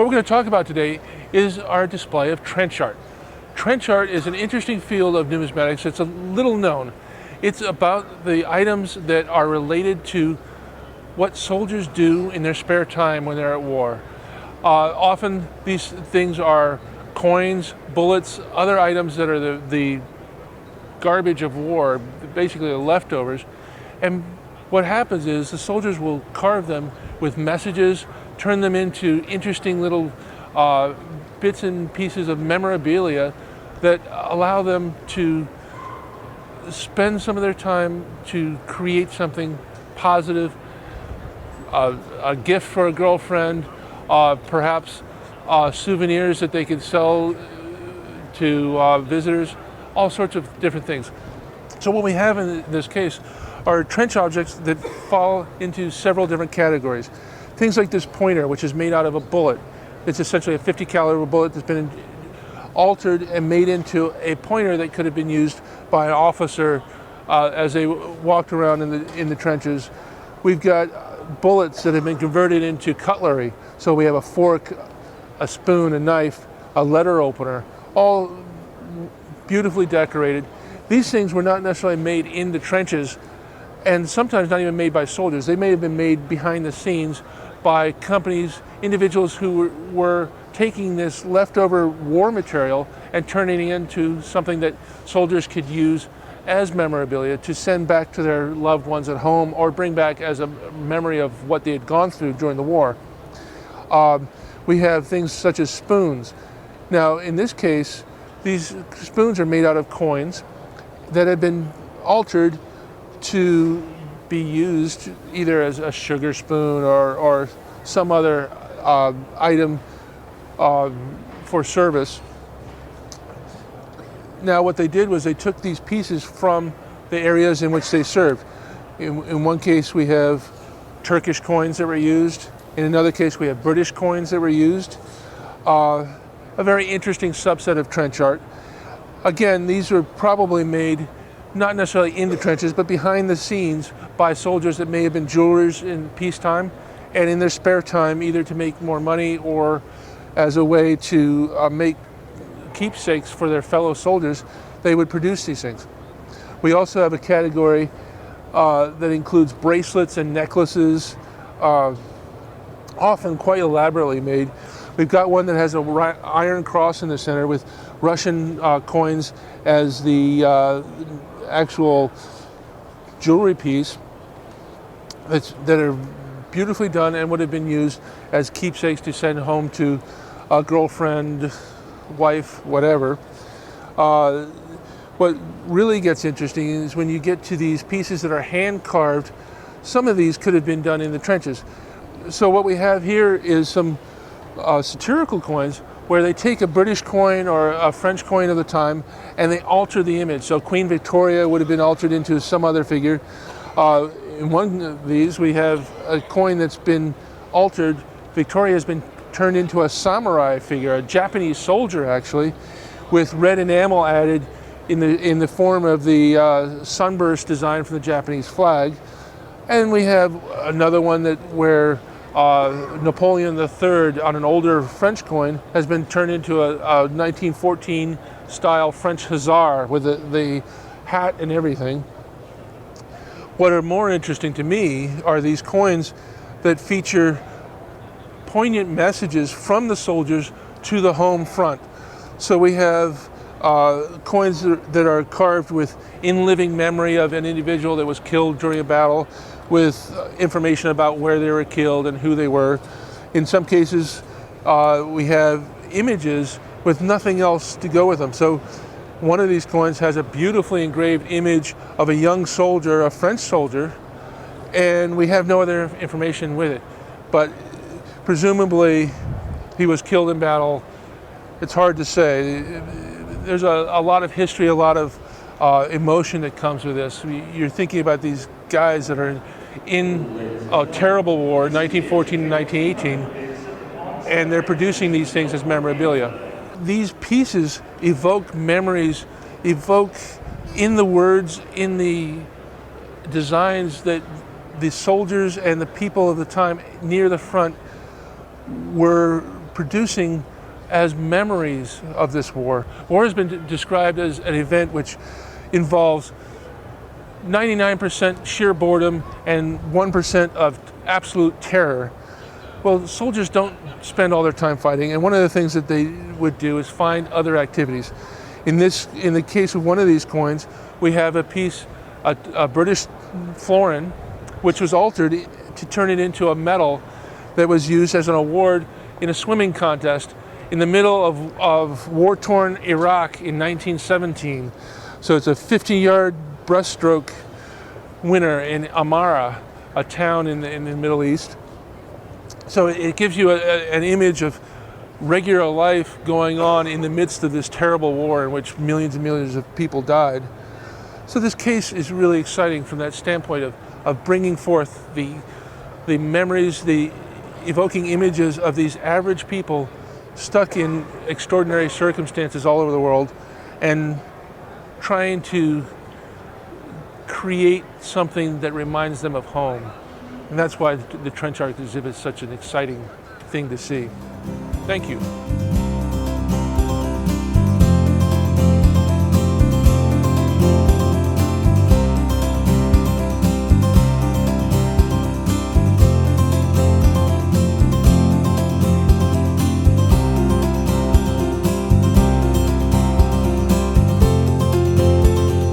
What we're going to talk about today is our display of trench art. Trench art is an interesting field of numismatics. It's a little known. It's about the items that are related to what soldiers do in their spare time when they're at war. Often these things are coins, bullets, other items that are the garbage of war, basically the leftovers. And what happens is the soldiers will carve them with messages, turn them into interesting little bits and pieces of memorabilia that allow them to spend some of their time to create something positive, a gift for a girlfriend, perhaps souvenirs that they could sell to visitors, all sorts of different things. So what we have in this case are trench objects that fall into several different categories. Things like this pointer, which is made out of a bullet. It's essentially a 50 caliber bullet that's been altered and made into a pointer that could have been used by an officer as they walked around in the trenches. We've got bullets that have been converted into cutlery. So we have a fork, a spoon, a knife, a letter opener, all beautifully decorated. These things were not necessarily made in the trenches, and sometimes not even made by soldiers. They may have been made behind the scenes by companies, individuals who were taking this leftover war material and turning it into something that soldiers could use as memorabilia to send back to their loved ones at home or bring back as a memory of what they had gone through during the war. We have things such as spoons. Now, in this case, these spoons are made out of coins that have been altered to be used either as a sugar spoon or some other item for service. Now what they did was they took these pieces from the areas in which they served. In one case we have Turkish coins that were used. In another case we have British coins that were used. A very interesting subset of trench art. Again, these were probably made not necessarily in the trenches, but behind the scenes by soldiers that may have been jewelers in peacetime, and in their spare time, either to make more money or as a way to make keepsakes for their fellow soldiers, they would produce these things. We also have a category that includes bracelets and necklaces, often quite elaborately made. We've got one that has an iron cross in the center with Russian coins as the actual jewelry piece that are beautifully done and would have been used as keepsakes to send home to a girlfriend, wife, whatever. What really gets interesting is when you get to these pieces that are hand carved. Some of these could have been done in the trenches. So what we have here is some satirical coins where they take a British coin or a French coin of the time and they alter the image. So Queen Victoria would have been altered into some other figure. In one of these we have a coin that's been altered. Victoria has been turned into a samurai figure, a Japanese soldier actually, with red enamel added in the form of the sunburst design from the Japanese flag. And we have another one where Napoleon III on an older French coin has been turned into a 1914 style French hussar with the hat and everything. What are more interesting to me are these coins that feature poignant messages from the soldiers to the home front. So we have coins that are carved with in living memory of an individual that was killed during a battle, with information about where they were killed and who they were. In some cases, we have images with nothing else to go with them. So one of these coins has a beautifully engraved image of a young soldier, a French soldier, and we have no other information with it. But presumably he was killed in battle. It's hard to say. There's a lot of history, a lot of emotion that comes with this. You're thinking about these guys that are in a terrible war, 1914 and 1918, and they're producing these things as memorabilia. These pieces evoke memories, evoke in the words, in the designs that the soldiers and the people of the time near the front were producing as memories of this war. War has been described as an event which involves 99% sheer boredom and 1% of absolute terror. Well, soldiers don't spend all their time fighting, and one of the things that they would do is find other activities. In the case of one of these coins, we have a piece, a British florin, which was altered to turn it into a medal that was used as an award in a swimming contest in the middle of war-torn Iraq in 1917. So it's a 50-yard breaststroke winner in Amara, a town in the Middle East. So it gives you an image of regular life going on in the midst of this terrible war in which millions and millions of people died. So this case is really exciting from that standpoint of bringing forth the memories, the evoking images of these average people stuck in extraordinary circumstances all over the world, and trying to create something that reminds them of home. And that's why the trench art exhibit is such an exciting thing to see. Thank you.